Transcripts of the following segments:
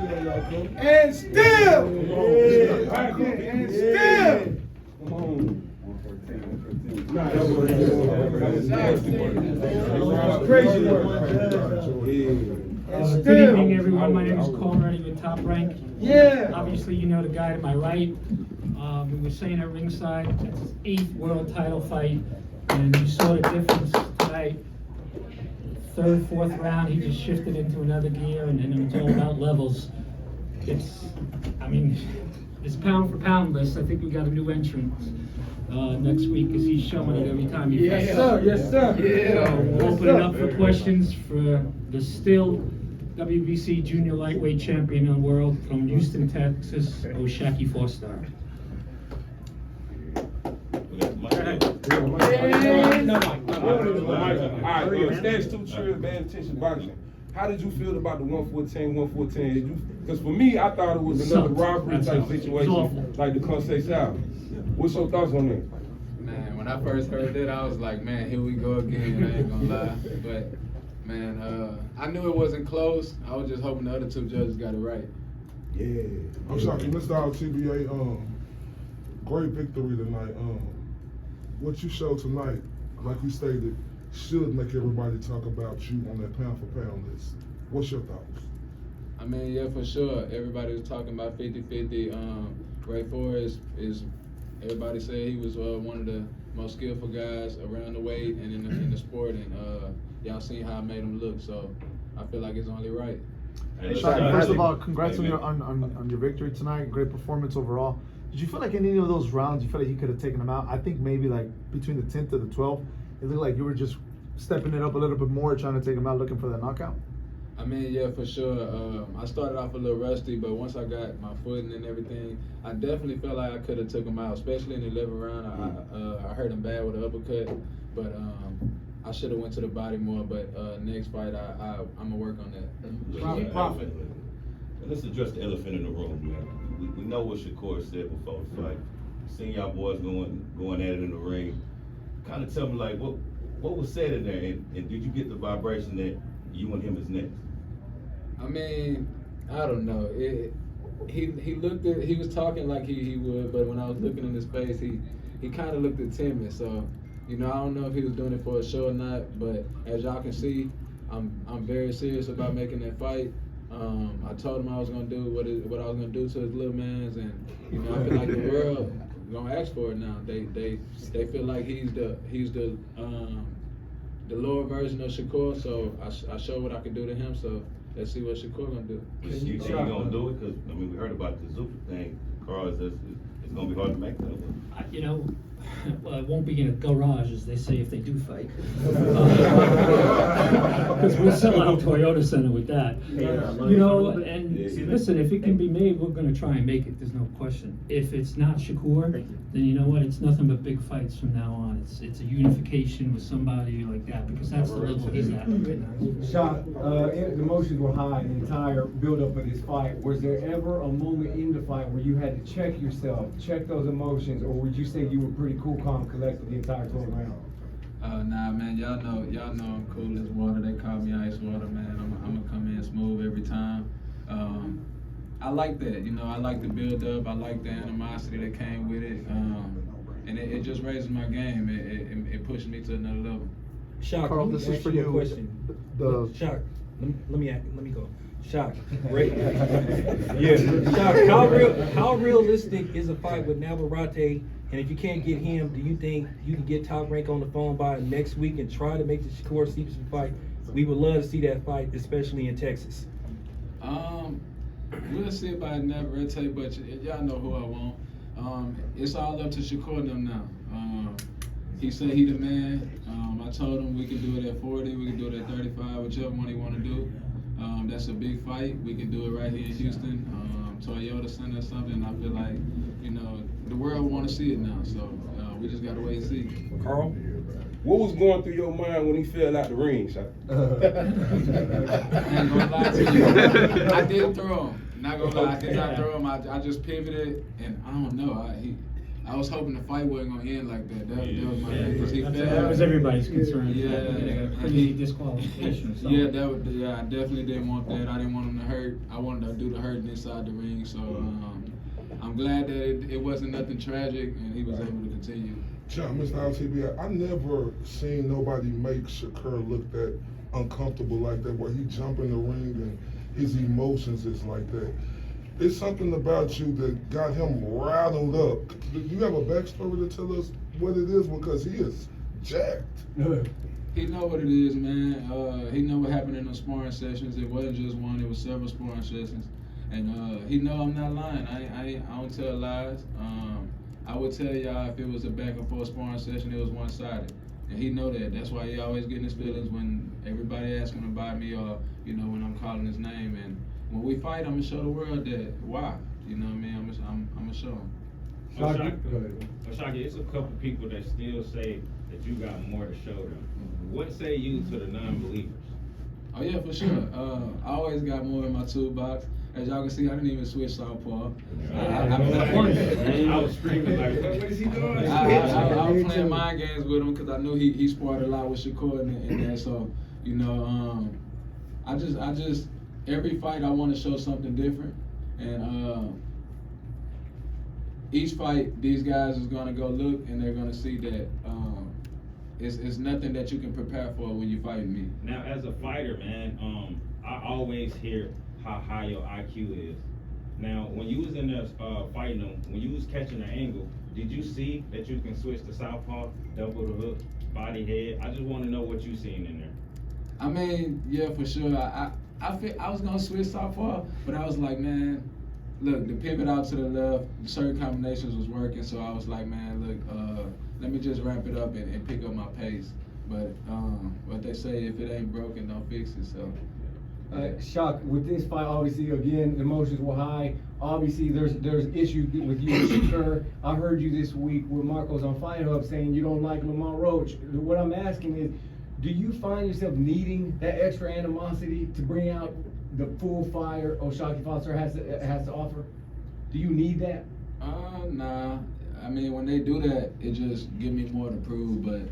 And still. And still. Come on. Crazy Good evening, everyone. My name is Cole Ready with Top Rank. Yeah. Obviously, you know the guy to my right. We were saying at ringside, that's his 8th world title fight, and you saw the difference tonight. 3rd, 4th round, he just shifted into another gear, and then it's all about levels. It's pound for pound list. I think we got a new entrant next week because he's showing it every time he fights. Yes, sir. Yes, sir. Yeah. So we'll open it up for questions for the still WBC Junior Lightweight Champion of the world from Houston, Texas, Shakur Foster. Alright, Stats 2 Trill, Bad Attention Boxing. How did you feel about the 114? Because for me, I thought it was another robbery type situation, like the Conceição. What's your thoughts on that? Man, when I first heard that, I was like, man, here we go again. I ain't gonna lie, but man, I knew it wasn't close. I was just hoping the other 2 judges got it right. Yeah. I'm shocked. Mr. Out TBA, great victory tonight. What you showed tonight, like you stated, should make everybody talk about you on that pound for pound list. What's your thoughts? I mean, yeah, for sure. Everybody was talking about 50-50. Ray Ford is everybody said he was one of the most skillful guys around the weight and in the sport, and y'all seen how I made him look. So I feel like it's only right. Shakur, first of all, congrats on your victory tonight. Great performance overall. Did you feel like in any of those rounds you felt like you could have taken them out? I think maybe like between the 10th to the 12th, it looked like you were just stepping it up a little bit more, trying to take them out, looking for that knockout. I mean, yeah, for sure. I started off a little rusty, but once I got my footing and everything, I definitely felt like I could have took him out, especially in the 11th round. I hurt him bad with an uppercut, but I should have went to the body more. But next fight, I'm gonna work on that. Profit. Let's address the elephant in the room, man. We know what Shakur said before the fight. Seeing y'all boys going at it in the ring. Kind of tell me, like, what was said in there, and did you get the vibration that you and him is next? I mean, I don't know. He was talking like he would, but when I was looking in his face, he kind of looked timid. So, you know, I don't know if he was doing it for a show or not. But as y'all can see, I'm very serious about making that fight. I told him I was gonna do what I was gonna do to his little mans, and you know, I feel like the world gonna ask for it now. They feel like he's the lower version of Shakur, so I showed what I could do to him. So let's see what Shakur gonna do. You think you're gonna do it? Because I mean, we heard about the Zupa thing. Carl says it's gonna be hard to make that. You know, well, it won't be in a garage, as they say, if they do fight. Because we'll sell out Toyota Center with that. You know, and listen, if it can be made, we're going to try and make it. There's no question. If it's not Shakur, then you know what? It's nothing but big fights from now on. It's a unification with somebody like that, because that's the level he's at right now. Shot, the emotions were high the entire build-up of this fight. Was there ever a moment in the fight where you had to check yourself, check those emotions, or would you say you were pretty cool, calm, collected the entire 12 round? Nah, man, y'all know I'm cool as water. They call me ice water, man. I'm gonna come in smooth every time. I like that, you know. I like the build up. I like the animosity that came with it, and it just raises my game. It pushes me to another level. Shock, Carl, this is for you. Shock, let me go. Shock, great. Yeah. Shock, how realistic is a fight with Navarrete? And if you can't get him, do you think you can get Top Rank on the phone by next week and try to make the Shakur Stevenson fight? We would love to see that fight, especially in Texas. We'll see about Navarrete, but y'all know who I want. It's all up to Shakur and them now. He said he the man. I told him we can do it at 40, we can do it at 35, whichever one he want to do. That's a big fight. We can do it right here in Houston, Toyota Center or something. I feel like, you know, the world want to see it now, so we just got to wait and see. Carl, what was going through your mind when he fell out the ring, Shot? I ain't gonna lie to you. I did throw him. Not gonna lie, I did not throw him. I just pivoted, and I don't know. I was hoping the fight wasn't gonna end like that. That was my thing, 'cause he fell. That was everybody's concern. Yeah, A crazy disqualification or something. Yeah, I definitely didn't want that. I didn't want him to hurt. I wanted to do the hurting inside the ring. So I'm glad that it wasn't nothing tragic, and he was able to continue. John, Mr. LTB, I never seen nobody make Shakur look that uncomfortable like that, where he jump in the ring and his emotions is like that. It's something about you that got him rattled up. Do you have a backstory to tell us what it is? Because he is jacked. He know what it is, man. He know what happened in those sparring sessions. It wasn't just one; it was several sparring sessions. And he know I'm not lying. I don't tell lies. I would tell y'all if it was a back and forth sparring session, it was one-sided. And he know that. That's why he always getting his feelings when everybody asking about me or, when I'm calling his name. And when we fight, I'm gonna show the world that why. You know what I mean? I'm gonna show him. Shaki, it's a couple people that still say that you got more to show them. What say you to the non-believers? Oh yeah, for sure. I always got more in my toolbox. As y'all can see, I didn't even switch southpaw. I was screaming like, what is he doing? I was playing mind games with him because I knew he sparred a lot with Shakur and that. So, I just every fight I want to show something different. And each fight, these guys is gonna go look and they're gonna see that it's nothing that you can prepare for when you fight me. Now, as a fighter, man, I always hear how high your IQ is. Now, when you was in there fighting them, when you was catching the angle, did you see that you can switch to southpaw, double the hook, body head? I just want to know what you seen in there. I mean, yeah, for sure. I was gonna switch southpaw, but I was like, man, look, the pivot out to the left, certain combinations was working, so I was like, man, look, let me just ramp it up and pick up my pace. But what they say, if it ain't broken, don't fix it. So. Shock, with this fight, obviously, again, emotions were high. Obviously, there's issues with you and Shakur. I heard you this week with Marcos on Fight Hub saying you don't like Lamont Roach. What I'm asking is, do you find yourself needing that extra animosity to bring out the full fire O'Shaquie Foster has to offer? Do you need that? Nah. I mean, when they do that, it just give me more to prove. But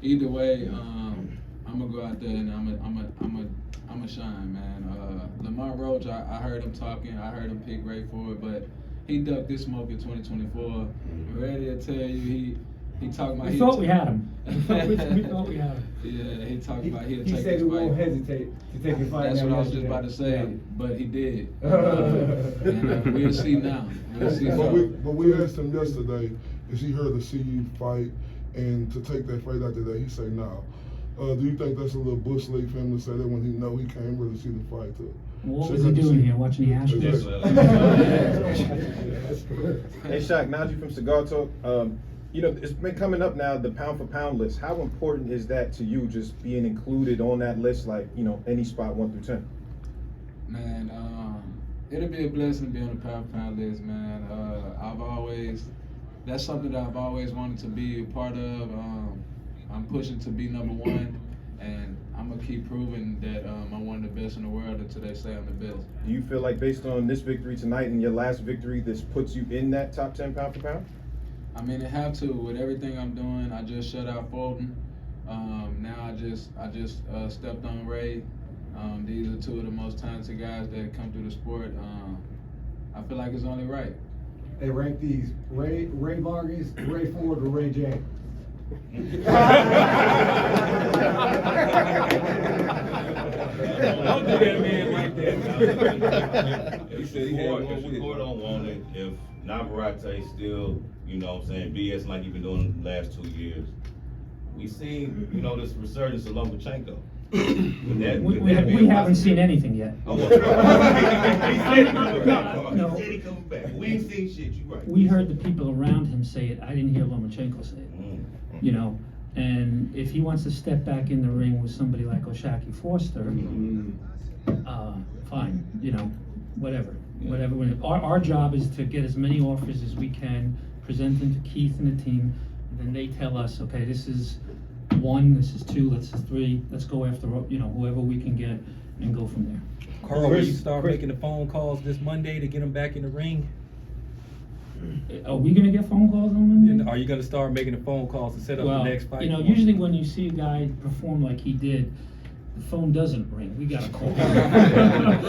either way, I'm gonna go out there and I'm a shine, man. Lamont Roach, I heard him talking. I heard him pick Ray Ford, but he ducked this smoke in 2024. I'm ready to tell you, he talking about. We thought we had him. We thought we had him. Yeah, he talking about he'll take He this said he won't fight. hesitate to take a fight. That's now what I was just yesterday. about to say, Yeah. but he did. And we'll see now. We'll see. But we asked him yesterday, is he here to see you fight and to take that fight out today? He say no. Do you think that's a little bush league for him to say that when he know he came here to see the fight? What was he doing here, watching the Astros? Hey Shaq, Najee from Cigar Talk. It's been coming up now, the pound for pound list. How important is that to you, just being included on that list, like, any spot 1 through 10? Man, it'll be a blessing to be on the pound for pound list, man. That's something that I've always wanted to be a part of. I'm pushing to be number 1, and I'm gonna keep proving that I'm one of the best in the world until they say I'm the best. Do you feel like based on this victory tonight and your last victory, this puts you in that top 10 pound for pound? I mean, it have to. With everything I'm doing, I just shut out Fulton. Now I just stepped on Ray. These are 2 of the most talented guys that come through the sport. I feel like it's only right. They rank these: Ray Vargas, Ray Ford, or Ray J. Don't do that man like that. He said he had one If with Shakur don't want it, if Navarrete still, BS like you've been doing the last 2 years. We seen, this resurgence of Lomachenko. We haven't seen anything yet. He said he coming back. No. He said he coming back. We ain't seen shit, you right. We heard the people around him say it. I didn't hear Lomachenko say it. And if he wants to step back in the ring with somebody like O'Shaquie Foster, fine, whatever. Our job is to get as many offers as we can, present them to Keith and the team, and then they tell us, okay, this is 1, this is 2, this is 3, let's go after whoever we can get and go from there. Carl, will you start making the phone calls this Monday to get him back in the ring? Are we gonna get phone calls on Monday? And are you gonna start making the phone calls to set up Well, the next fight? you know, usually when you see a guy perform like he did, the phone doesn't ring. We gotta call.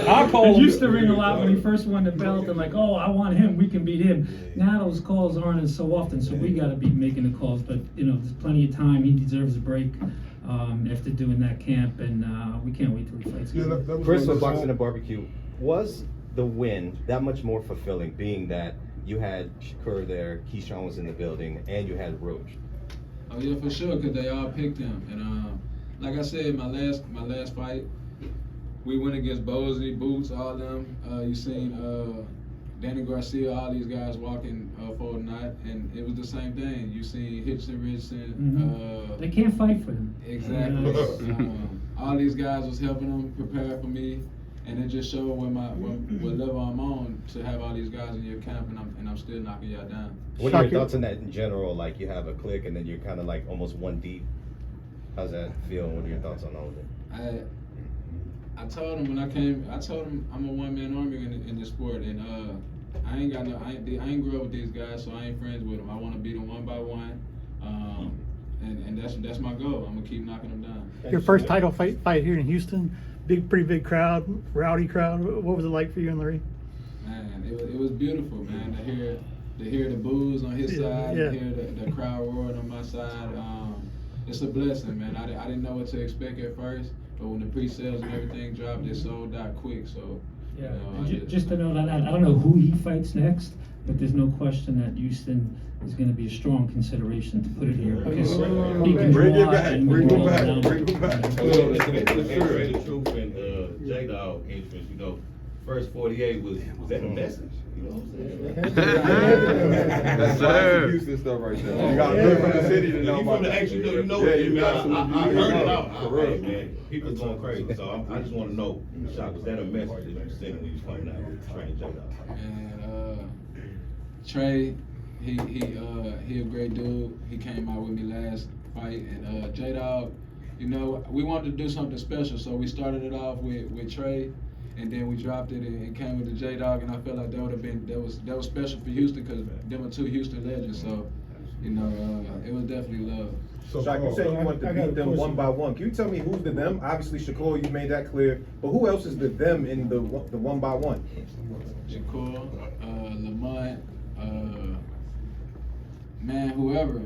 I'll call It him. used to ring a lot when he first won the belt, and like, oh, I want him. We can beat him. Now those calls aren't as so often, so we gotta be making the calls. But you know, there's plenty of time. He deserves a break after doing that camp, and we can't wait till he fights. Yeah, that was Chris one with of the- Boxing and Barbecue, was the win that much more fulfilling, being that you had Shakur there, Keyshawn was in the building, and you had Roach? Oh yeah, for sure, cause they all picked him, and like I said, my last fight, we went against Bozy, Boots, all them. You seen Danny Garcia, all these guys walking for the night, and it was the same thing. You seen Hitchson, Richardson. They can't fight for him. Exactly. Yeah. All these guys was helping them prepare for me, and it just showed what level I'm on to have all these guys in your camp, and I'm still knocking y'all down. What are your thoughts on that in general? Like, you have a clique and then you're kind of like almost one deep. How's that feel? What are your thoughts on all of it? I told him when I came, I'm a one-man army in this sport, and I ain't grew up with these guys, so I ain't friends with them. I want to beat them one by one, and that's my goal. I'm gonna keep knocking them down. Your first title fight here in Houston, pretty big crowd, rowdy crowd. What was it like for you in the ring? Man, it was beautiful, man, to hear the boos on his side, yeah. to hear the crowd roaring on my side. It's a blessing, man. I didn't know what to expect at first, but when the pre-sales and everything dropped, it sold out quick. So, Yeah, you know, just to know that I don't know who he fights next, but there's no question that Houston is going to be a strong consideration to put it here because he can Bring it draw back, and bring move it all back, around. bring it back. Well, the truth and J-Dog entrance, you know, first 48 was that a message? You know what I'm saying? That's classic Houston stuff right there. You gotta live from the city to know You about from the that. action, you know Yeah, it, you man. got some. I heard it out. For real. Hey, man, people going crazy. So I just want to know, Shaq, was that a message that you sent when you was coming out with training J-Dog? And Trey, he a great dude. He came out with me last fight, and J-Dog, you know, we wanted to do something special, so we started it off with Trey, and then we dropped it and came with the J-Dog, and I felt like that was special for Houston because them are two Houston legends. So, you know, it was definitely love. So, Shaq, you said you wanted to beat them one by one. Can you tell me who's the them? Obviously, Shakur, you made that clear. But who else is the them in the one by one? Shakur, Lamont, man, whoever.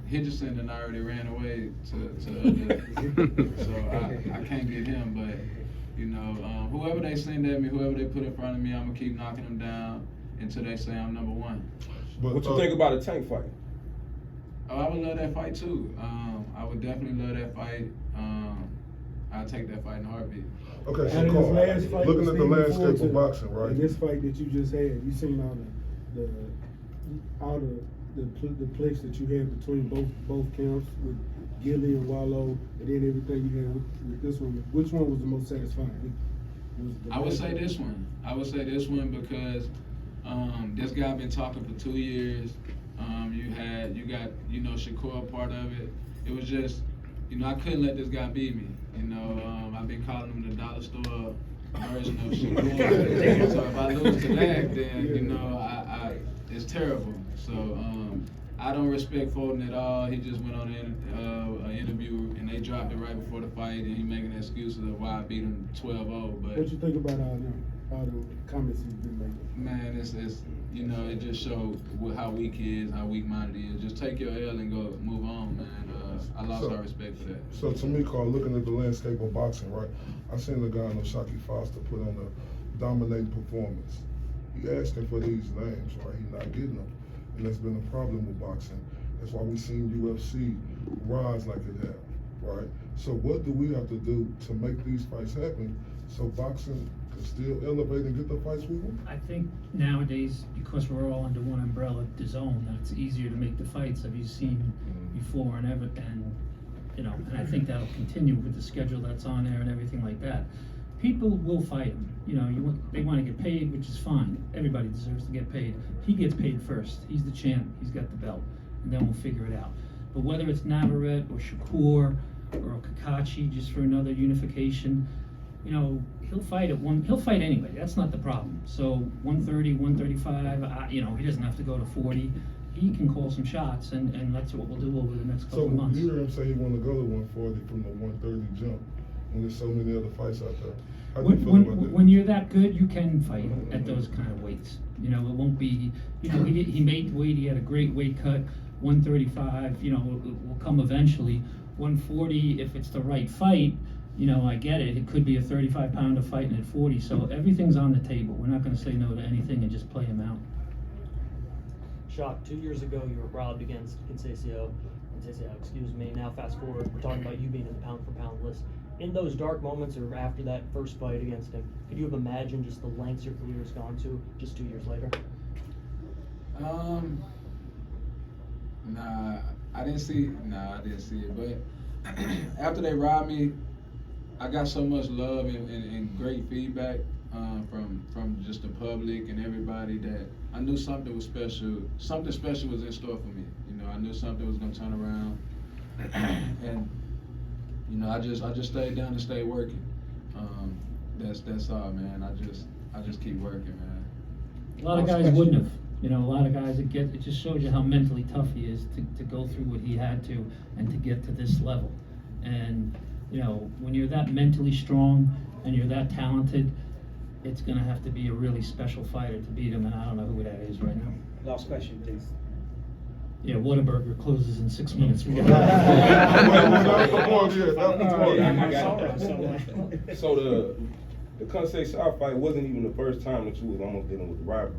Hitchison and I already ran away to so I can't get him. But you know, whoever they send at me, whoever they put in front of me, I'm gonna keep knocking them down until they say I'm number one. But, What you think about a tank fight? Oh, I would love that fight too. I would definitely love that fight. I'd take that fight in a heartbeat. Okay, so And in Carl, his last fight looking with at the Stephen landscape Ford of to- boxing, right? In this fight that you just had, you seen all the place that you had between both camps with Gilly and Wallow, and then everything you had with this one. Which one was the most satisfying? I would say this one. I would say this one because this guy been talking for 2 years. You got Shakur part of it. It was just, I couldn't let this guy beat me. I've been calling him the dollar store version of Shakur. So if I lose to that, then I it's terrible. So I don't respect Fulton at all. He just went on an interview and they dropped it right before the fight, and he making excuses of why I beat him 12-0. But What you think about all the comments he's been making? man, it's it just showed how weak he is, how weak-minded he is. Just take your L and go move on, man. I lost all respect for that. So to me, Carl, looking at the landscape of boxing, right? I seen the guy, Shakur Foster, put on a dominating performance. He asking for these names, right? He's not getting them. And that's been a problem with boxing. That's why we seen UFC rise like it have, right? So what do we have to do to make these fights happen so boxing can still elevate and get the fights we want? I think nowadays, because we're all under one umbrella, the zone, that it's easier to make the fights that you've seen before and and I think that'll continue with the schedule that's on there and everything like that. People will fight him. They want to get paid, which is fine. Everybody deserves to get paid. He gets paid first. He's the champ. He's got the belt, and then we'll figure it out. But whether it's Navarrete or Shakur or Kakachi, just for another unification, he'll fight he'll fight anyway. That's not the problem. So 130, 135, you know, he doesn't have to go to 40. He can call some shots, and that's what we'll do over the next couple of So months. you hear him say he want to go to 140 from the 130 jump when there's so many other fights out there. How do you feel about that? When you're that good, you can fight at those kind of weights. You know, it won't be, you know, he made weight, he had a great weight cut, 135, you know, will come eventually. 140, if it's the right fight, you know, I get it. It could be a 35-pounder fighting at 40, so everything's on the table. We're not gonna say no to anything and just play him out. Shock, 2 years ago you were robbed against Conceição, excuse me. Now fast forward, we're talking about you being in the pound for pound list. In those dark moments or after that first fight against him, could you have imagined just the lengths your career has gone to just 2 years later? Nah, I didn't see it. But after they robbed me, I got so much love and great feedback from just the public and everybody that I knew something was special. Something special was in store for me. You know, I knew something was gonna turn around, and you know, I just stayed down and stayed working. That's all, man. I just keep working, man. A lot of guys wouldn't have. You know, a lot of guys, it just shows you how mentally tough he is to go through what he had to and to get to this level. And, you know, when you're that mentally strong and you're that talented, it's gonna have to be a really special fighter to beat him, and I don't know who that is right now. Last question, please. Yeah, Whataburger closes in 6 minutes. So the Conceição fight wasn't even the first time that you was almost dealing with the rivalry.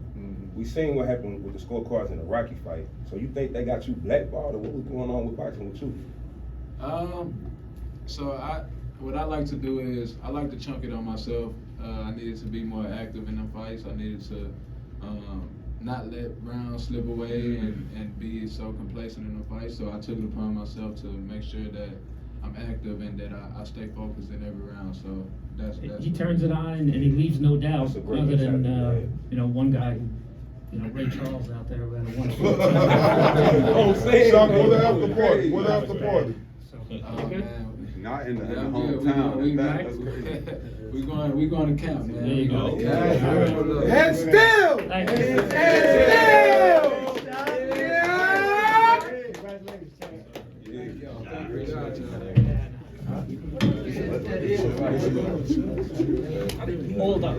We seen what happened with the scorecards in the Rocky fight. So you think they got you blackballed, or what was going on with boxing with you? So what I like to do is I like to chunk it on myself. I needed to be more active in them fights. I needed to not let rounds slip away and be so complacent in the fight. So I took it upon myself to make sure that I'm active and that I stay focused in every round. So that's He turns it on and he leaves no doubt, That's a great other than mentality, you know, one guy who, you know, Ray Charles out there who had a 114. Oh, say it. Shock, what after party? What after party? Oh, man. Not in the Yeah, hometown. That's crazy. We going to camp, man. There you go. Head still! Hold on.